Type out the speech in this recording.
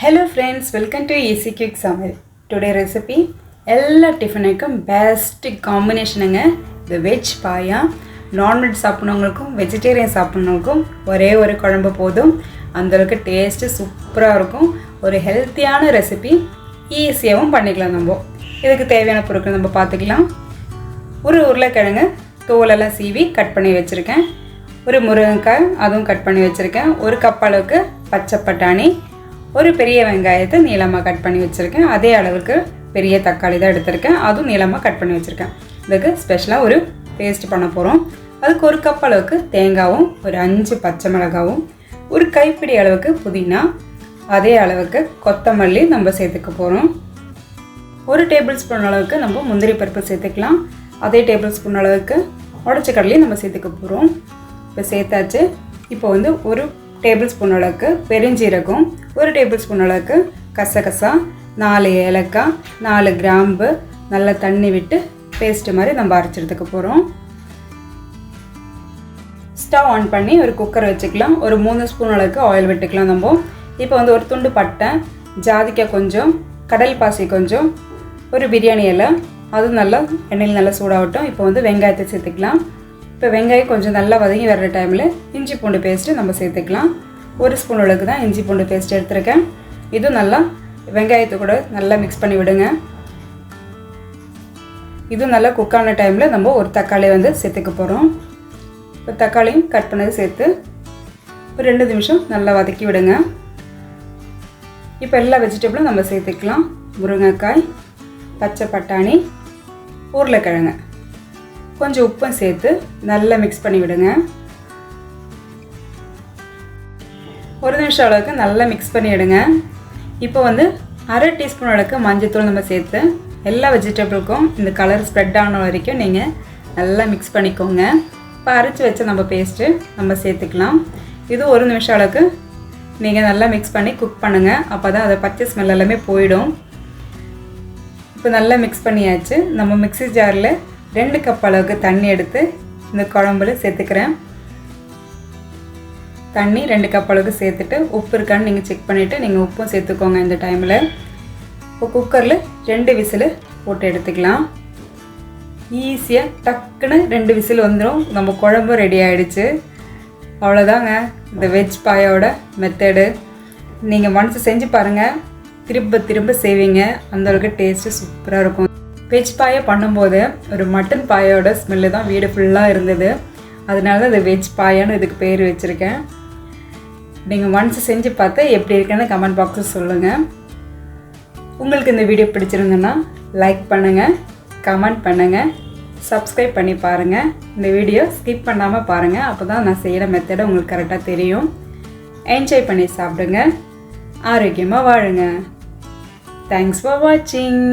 Hello friends, welcome to Easy Quick Summer. Today recipe எல்லா டிஃபனுக்கும் best காம்பினேஷனுங்க. இந்த veg பாயா. Non veg சாப்பிட்றவங்களுக்கும் vegetarian சாப்பிட்றவங்களுக்கும் ஒரே ஒரு குழம்பு போதும். அந்தளவுக்கு டேஸ்ட்டு சூப்பராக இருக்கும். ஒரு ஹெல்த்தியான ரெசிபி, ஈஸியாகவும் பண்ணிக்கலாம். நம்ம இதுக்கு தேவையான பொருட்கள் நம்ம பார்த்துக்கலாம். ஒரு உருளைக்கிழங்கு தோலெல்லாம் சீவி கட் பண்ணி வச்சுருக்கேன். ஒரு முருங்கைக்காய் அதுவும் கட் பண்ணி வச்சுருக்கேன். ஒரு கப் அளவுக்கு பச்சை பட்டாணி, ஒரு பெரிய வெங்காயத்தை நீளமாக கட் பண்ணி வச்சுருக்கேன். அதே அளவுக்கு பெரிய தக்காளி தான் எடுத்திருக்கேன், அதுவும் நீளமாக கட் பண்ணி வச்சுருக்கேன். இதுக்கு ஸ்பெஷலாக ஒரு பேஸ்ட் பண்ண போகிறோம். அதுக்கு ஒரு கப் அளவுக்கு தேங்காயும், ஒரு 5 பச்சை மிளகாவும், ஒரு கைப்பிடி அளவுக்கு புதினா, அதே அளவுக்கு கொத்தமல்லி நம்ம சேர்த்துக்க போகிறோம். ஒரு டேபிள் ஸ்பூன் அளவுக்கு நம்ம முந்திரி பருப்பு சேர்த்துக்கலாம். அதே டேபிள் ஸ்பூன் அளவுக்கு உடச்ச கடலையும் நம்ம சேர்த்துக்க போகிறோம். இப்போ சேர்த்தாச்சு. இப்போ ஒரு டேபிள் ஸ்பூன் அளவுக்கு பெருஞ்சீரகம், ஒரு டேபிள் ஸ்பூன் அளவுக்கு கசகசா, 4 ஏலக்காய், 4 கிராம்பு நல்லா தண்ணி விட்டு பேஸ்ட் மாதிரி நம்ம அரைச்சி எடுத்துக்க போகிறோம். ஸ்டவ் ஆன் பண்ணி ஒரு குக்கர் வச்சுக்கலாம். ஒரு 3 ஸ்பூன் அளவுக்கு ஆயில் விட்டுக்கலாம். நம்ம இப்போ ஒரு துண்டு பட்டை, ஜாதிக்காய் கொஞ்சம், கடல் பாசி கொஞ்சம், ஒரு பிரியாணி இலை, அதுவும் நல்லா எண்ணெயில் நல்லா சூடாகட்டும். இப்போ வெங்காயத்தை சேர்த்துக்கலாம். இப்போ வெங்காயம் கொஞ்சம் நல்லா வதங்கி வர்ற டைமில் இஞ்சி பூண்டு பேஸ்ட்டு நம்ம சேர்த்துக்கலாம். 1 ஸ்பூன் அளவுக்கு தான் இஞ்சி பூண்டு பேஸ்ட் எடுத்துருக்கேன். இதுவும் நல்லா வெங்காயத்தை கூட நல்லா மிக்ஸ் பண்ணி விடுங்க. இதுவும் நல்லா குக்கான டைமில் நம்ம ஒரு தக்காளி சேர்த்துக்க போகிறோம். இப்போ தக்காளியும் கட் பண்ணது சேர்த்து ஒரு 2 நிமிஷம் நல்லா வதக்கி விடுங்க. இப்போ எல்லா வெஜிடபிளும் நம்ம சேர்த்துக்கலாம். முருங்கைக்காய், பச்சை பட்டாணி, உருளைக்கிழங்கு, கொஞ்சம் உப்பும் சேர்த்து நல்லா மிக்ஸ் பண்ணி விடுங்க. 1 நிமிஷம் அளவுக்கு நல்லா மிக்ஸ் பண்ணி விடுங்க. இப்போ 1/2 டீஸ்பூன் அளவுக்கு மஞ்சள்தூள் நம்ம சேர்த்து எல்லா வெஜிடபிளுக்கும் இந்த கலர் ஸ்ப்ரெட் ஆன வரைக்கும் நீங்கள் நல்லா மிக்ஸ் பண்ணிக்கோங்க. இப்போ அரைச்சி வச்ச நம்ம பேஸ்ட்டு நம்ம சேர்த்துக்கலாம். இது 1 நிமிஷம் அளவுக்கு நீங்கள் நல்லா மிக்ஸ் பண்ணி குக் பண்ணுங்கள். அப்போ தான் அதை பச்சை ஸ்மெல் எல்லாமே போயிடும். இப்போ நல்லா மிக்ஸ் பண்ணியாச்சு. நம்ம மிக்ஸி ஜாரில் 2 கப் அளவுக்கு தண்ணி எடுத்து இந்த குழம்புல சேர்த்துக்கிறேன். தண்ணி 2 கப் அளவுக்கு சேர்த்துட்டு உப்பு இருக்கான்னு நீங்கள் செக் பண்ணிவிட்டு நீங்கள் உப்பும் சேர்த்துக்கோங்க இந்த டைமில். இப்போ குக்கரில் 2 விசில் போட்டு எடுத்துக்கலாம். ஈஸியாக டக்குன்னு 2 விசில் வந்துடும். நம்ம குழம்பும் ரெடி ஆகிடுச்சு. அவ்வளோதாங்க இந்த வெஜ் பாயோட மெத்தடு. நீங்கள் மனசு செஞ்சு பாருங்கள், திரும்ப திரும்ப செய்வீங்க. அந்தளவுக்கு டேஸ்ட்டு சூப்பராக இருக்கும். வெஜ் பாயை பண்ணும்போது ஒரு மட்டன் பாயோட ஸ்மெல்லு தான் வீடு ஃபுல்லாக இருந்தது. அதனால தான் அது வெஜ் பாயான்னு இதுக்கு பேர் வச்சுருக்கேன். நீங்கள் ஒன்ஸ் செஞ்சு பார்த்து எப்படி இருக்குன்னு கமெண்ட் பாக்ஸில் சொல்லுங்கள். உங்களுக்கு இந்த வீடியோ பிடிச்சிருந்ததுன்னா லைக் பண்ணுங்கள், கமெண்ட் பண்ணுங்கள், சப்ஸ்கிரைப் பண்ணி பாருங்கள். இந்த வீடியோ ஸ்கிப் பண்ணாமல் பாருங்கள். அப்போ தான் நான் செய்கிற மெத்தடை உங்களுக்கு கரெக்டாக தெரியும். என்ஜாய் பண்ணி சாப்பிடுங்க, ஆரோக்கியமாக வாழுங்க. தேங்க்ஸ் ஃபார் வாட்சிங்.